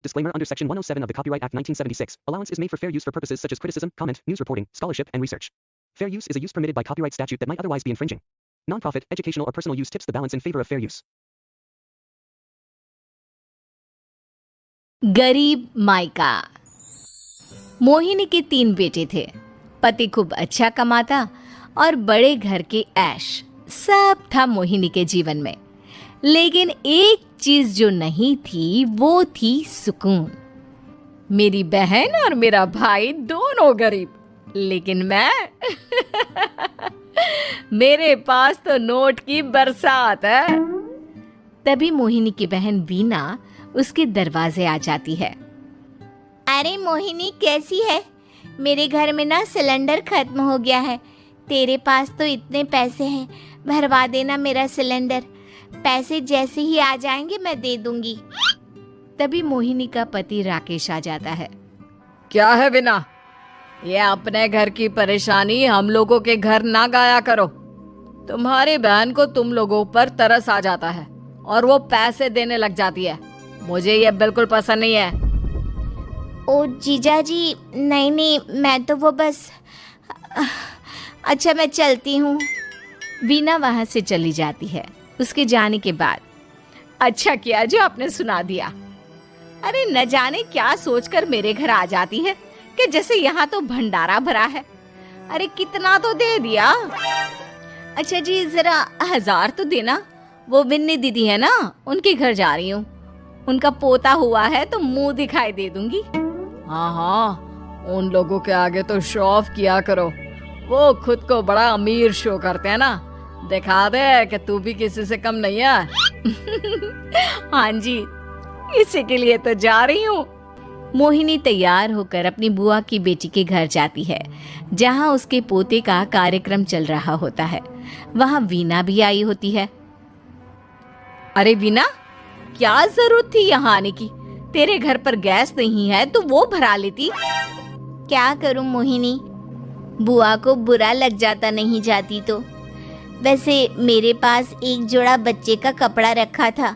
Disclaimer under Section 107 of the Copyright Act 1976. Allowance is made for fair use for purposes such as criticism, comment, news reporting, scholarship, and research. Fair use is a use permitted by copyright statute that might otherwise be infringing. Nonprofit, educational, or personal use tips the balance in favor of fair use. गरीब mica. Mohini के 3 बेटे थे। पति खूब अच्छा कमाता और बड़े घर के ऐश सब था मोहिनी के जीवन में। लेकिन एक चीज जो नहीं थी वो थी सुकून। मेरी बहन और मेरा भाई दोनों गरीब, लेकिन मैं मेरे पास तो नोट की बरसात है। तभी मोहिनी की बहन वीना उसके दरवाजे आ जाती है। अरे मोहिनी, कैसी है? मेरे घर में ना सिलेंडर खत्म हो गया है। तेरे पास तो इतने पैसे हैं, भरवा देना मेरा सिलेंडर। पैसे जैसे ही आ जाएंगे मैं दे दूंगी। तभी मोहिनी का पति राकेश आ जाता है। क्या है वीना, ये अपने घर की परेशानी हम लोगों के घर ना गाया करो। तुम्हारी बहन को तुम लोगों पर तरस आ जाता है और वो पैसे देने लग जाती है। मुझे ये बिल्कुल पसंद नहीं है। ओ जीजा जी, नहीं, मैं तो वो बस अच्छा, मैं चलती हूँ। वीना वहां से चली जाती है। उसके जाने के बाद अच्छा किया जो आपने सुना दिया। अरे न जाने क्या सोचकर मेरे घर आ जाती है कि जैसे यहाँ तो भंडारा भरा है। अरे कितना तो दे दिया। अच्छा जी, जरा 1000 तो देना। वो बिन्नी दीदी है ना, उनके घर जा रही हूँ। उनका पोता हुआ है तो मुंह दिखाई दे दूंगी। हाँ, उन लोगों के आगे तो शो ऑफ किया करो। वो खुद को बड़ा अमीर शो करते हैं ना। दिखा दे कि तू भी किसी से कम नहीं है। हाँ जी, इसी के लिए तो जा रही हूँ। मोहिनी तैयार होकर अपनी बुआ की बेटी के घर जाती है, जहाँ उसके पोते का कार्यक्रम चल रहा होता है। वहाँ वीना भी आई होती है। अरे वीना, क्या जरूरत थी यहाँ आने की? तेरे घर पर गैस नहीं है तो वो भरा लेती। क्या करूं मोहिनी, बुआ को बुरा लग जाता नहीं जाती तो। वैसे मेरे पास एक जोड़ा बच्चे का कपड़ा रखा था,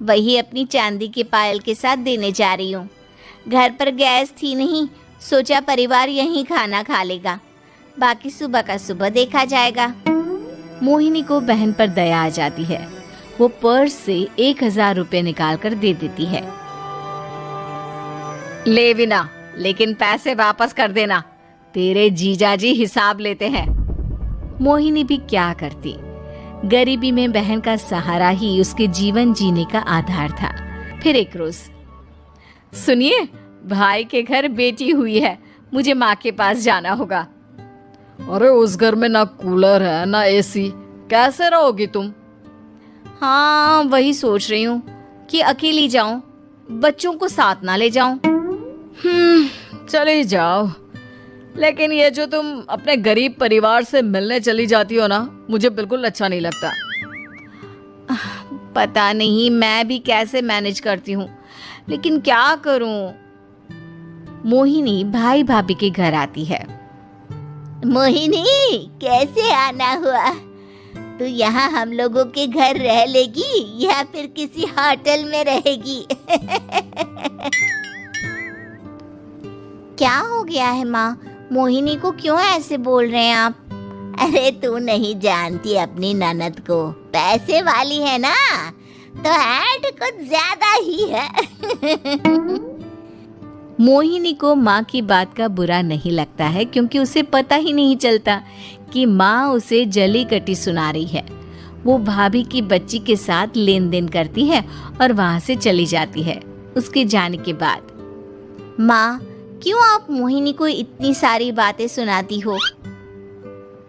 वही अपनी चांदी के पायल के साथ देने जा रही हूँ। घर पर गैस थी नहीं, सोचा परिवार यहीं खाना खा लेगा, बाकी सुबह का सुबह देखा जाएगा। मोहिनी को बहन पर दया आ जाती है। वो पर्स से 1000 रुपए निकाल कर दे देती है। ले वीना, लेकिन पैसे वापस कर देना, तेरे जीजाजी हिसाब लेते हैं। मोहिनी भी क्या करती। गरीबी में बहन का सहारा ही उसके जीवन जीने का आधार था। फिर एक रोज, सुनिए, भाई के घर बेटी हुई है, मुझे माँ के पास जाना होगा। अरे उस घर में ना कूलर है ना एसी, कैसे रहोगी तुम? हाँ, वही सोच रही हूँ कि अकेली जाऊं, बच्चों को साथ ना ले जाऊं। चली जाओ, लेकिन ये जो तुम अपने गरीब परिवार से मिलने चली जाती हो ना, मुझे बिल्कुल अच्छा नहीं लगता। पता नहीं मैं भी कैसे मैनेज करती हूँ, लेकिन क्या करूँ। मोहिनी भाई भाभी के घर आती है। मोहिनी, कैसे आना हुआ? तू यहाँ हम लोगों के घर रह लेगी या फिर किसी होटल में रहेगी? क्या हो गया है माँ? मोहिनी को क्यों ऐसे बोल रहे हैं आप? अरे तू नहीं जानती अपनी ननद को, पैसे वाली है ना, तो ऐड कुछ ज्यादा ही है। मोहिनी को माँ की बात का बुरा नहीं लगता है, क्योंकि उसे पता ही नहीं चलता कि माँ उसे जली कटी सुना रही है। वो भाभी की बच्ची के साथ लेन देन करती है और वहाँ से चली जाती है। उसके जाने के बाद, माँ, क्यों आप मोहिनी को इतनी सारी बातें सुनाती हो?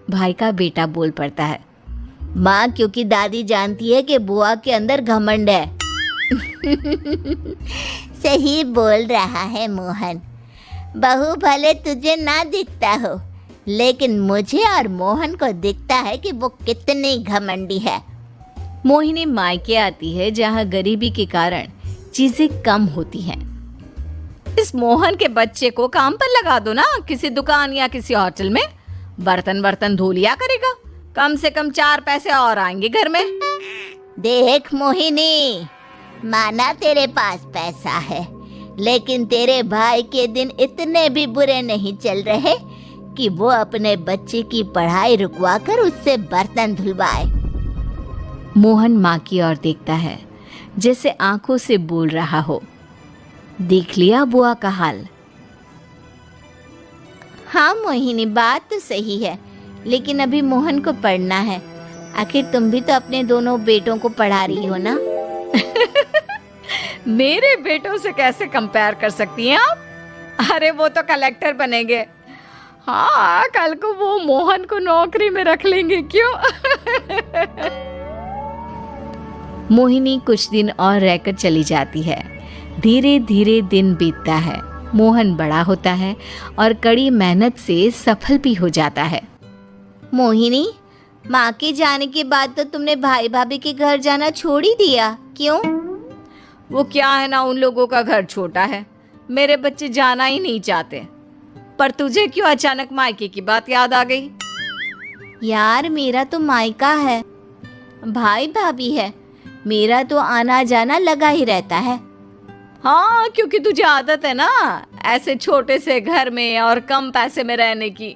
भाई का बेटा बोल पड़ता है। माँ, क्योंकि दादी जानती है कि बुआ के अंदर घमंड है। सही बोल रहा है मोहन। बहू भले तुझे ना दिखता हो, लेकिन मुझे और मोहन को दिखता है कि वो कितनी घमंडी है। मोहिनी मायके आती है, जहाँ गरीबी के कारण चीजें कम होती हैं। इस मोहन के बच्चे को काम पर लगा दो ना, किसी दुकान या किसी होटल में। बर्तन धो लिया करेगा, कम से कम 4 पैसे और आएंगे घर में। देख मोहिनी, माना तेरे पास पैसा है, लेकिन तेरे भाई के दिन इतने भी बुरे नहीं चल रहे कि वो अपने बच्चे की पढ़ाई रुकवाकर उससे बर्तन धुलवाए। मोहन माँ की ओर देखता है, जैसे आंखों से बोल रहा हो, देख लिया बुआ का हाल। हाँ मोहिनी, बात तो सही है, लेकिन अभी मोहन को पढ़ना है। आखिर तुम भी तो अपने दोनों बेटों को पढ़ा रही हो ना। मेरे बेटों से कैसे कंपेयर कर सकती हैं आप? अरे वो तो कलेक्टर बनेंगे। हाँ, कल को वो मोहन को नौकरी में रख लेंगे, क्यों? मोहिनी कुछ दिन और रहकर चली जाती है। धीरे धीरे दिन बीतता है। मोहन बड़ा होता है और कड़ी मेहनत से सफल भी हो जाता है। मोहिनी, माँ के जाने के बाद तो तुमने भाई भाभी के घर जाना छोड़ ही दिया, क्यों? वो क्या है ना, उन लोगों का घर छोटा है, मेरे बच्चे जाना ही नहीं चाहते। पर तुझे क्यों अचानक मायके की बात याद आ गई? यार, मेरा तो मायका है, भाई भाभी है, मेरा तो आना जाना लगा ही रहता है। हाँ, क्योंकि तुझे आदत है ना ऐसे छोटे से घर में और कम पैसे में रहने की।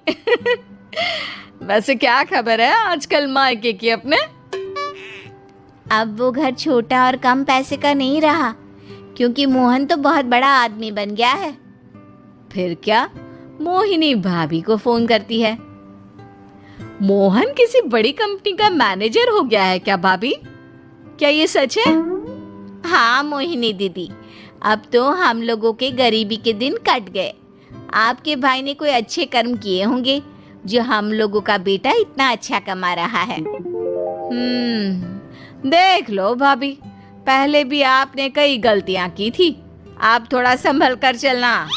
वैसे क्या खबर है आजकल मायके की अपने? अब वो घर छोटा और कम पैसे का नहीं रहा, क्योंकि मोहन तो बहुत बड़ा आदमी बन गया है। फिर क्या? मोहिनी भाभी को फोन करती है। मोहन किसी बड़ी कंपनी का मैनेजर हो गया है क्या भाभी? क्या ये सच है? हाँ मोहिनी दीदी, अब तो हम लोगों के गरीबी के दिन कट गए। आपके भाई ने कोई अच्छे कर्म किए होंगे जो हम लोगों का बेटा इतना अच्छा कमा रहा है। देख लो भाभी, पहले भी आपने कई गलतियां की थी, आप थोड़ा संभल कर चलना।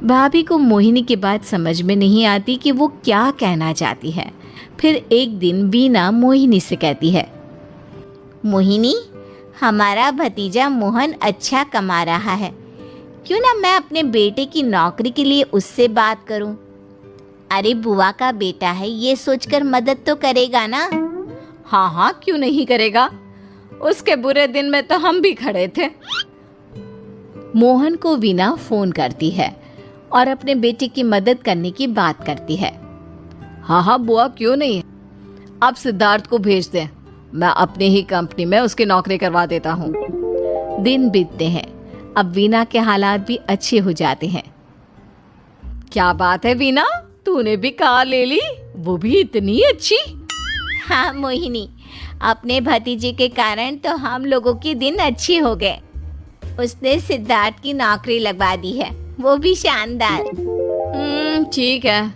भाभी को मोहिनी की बात समझ में नहीं आती कि वो क्या कहना चाहती है। फिर एक दिन वीना मोहिनी से कहती है, मोहिनी, हमारा भतीजा मोहन अच्छा कमा रहा है, क्यों ना मैं अपने बेटे की नौकरी के लिए उससे बात करूं? अरे बुआ का बेटा है, ये सोचकर मदद तो करेगा ना। हाँ हाँ, क्यों नहीं करेगा, उसके बुरे दिन में तो हम भी खड़े थे। मोहन को वीना फोन करती है और अपने बेटे की मदद करने की बात करती है। हाँ हाँ बुआ, क्यों नहीं, आप सिद्धार्थ को भेज दें, मैं अपनी ही कंपनी में उसकी नौकरी करवा देता हूँ। दिन बीतते हैं। अब वीना के हालात भी अच्छे हो जाते हैं। क्या बात है वीना, तूने भी कार ले ली, वो भी इतनी अच्छी? हाँ मोहिनी, अपने भतीजे के कारण तो हम लोगों के दिन अच्छे हो गए। उसने सिद्धार्थ की नौकरी लगवा दी है, वो भी शानदार। ठीक है,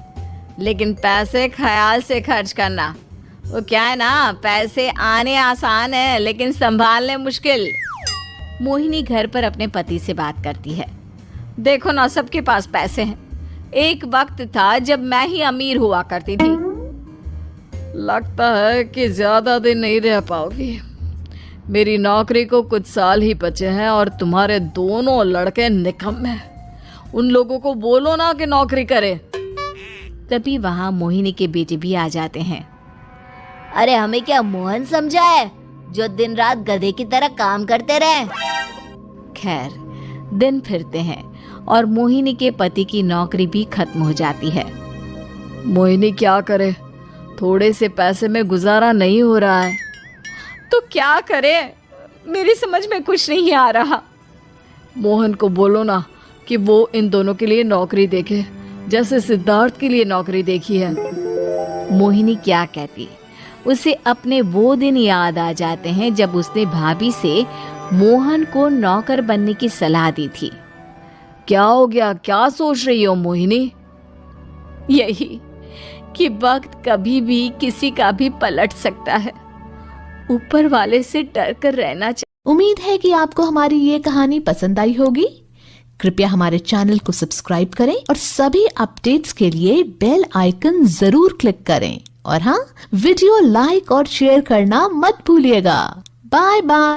लेकिन पैसे ख्याल से खर्च करना। वो क्या है ना, पैसे आने आसान है लेकिन संभालने मुश्किल। मोहिनी घर पर अपने पति से बात करती है। देखो ना, सबके पास पैसे हैं। एक वक्त था जब मैं ही अमीर हुआ करती थी। लगता है कि ज्यादा दिन नहीं रह पाओगी। मेरी नौकरी को कुछ साल ही बचे हैं और तुम्हारे दोनों लड़के निकम्मे हैं। उन लोगों को बोलो ना कि नौकरी करे। तभी वहां मोहिनी के बेटे भी आ जाते हैं। अरे हमें क्या मोहन समझा है जो दिन रात गधे की तरह काम करते रहे? खैर, दिन फिरते हैं और मोहिनी के पति की नौकरी भी खत्म हो जाती है। मोहिनी क्या करे, थोड़े से पैसे में गुजारा नहीं हो रहा है। तो क्या करे, मेरी समझ में कुछ नहीं आ रहा। मोहन को बोलो ना कि वो इन दोनों के लिए नौकरी देखे, जैसे सिद्धार्थ के लिए नौकरी देखी है। मोहिनी क्या कहती, उसे अपने वो दिन याद आ जाते हैं जब उसने भाभी से मोहन को नौकर बनने की सलाह दी थी। क्या हो गया, क्या सोच रही हो मोहिनी? यही कि वक्त कभी भी किसी का भी पलट सकता है। ऊपर वाले से डर कर रहना चाहिए। उम्मीद है कि आपको हमारी ये कहानी पसंद आई होगी। कृपया हमारे चैनल को सब्सक्राइब करें और सभी अपडेट्स के लिए बेल आइकन जरूर क्लिक करें। और हाँ, वीडियो लाइक और शेयर करना मत भूलिएगा। Bye bye.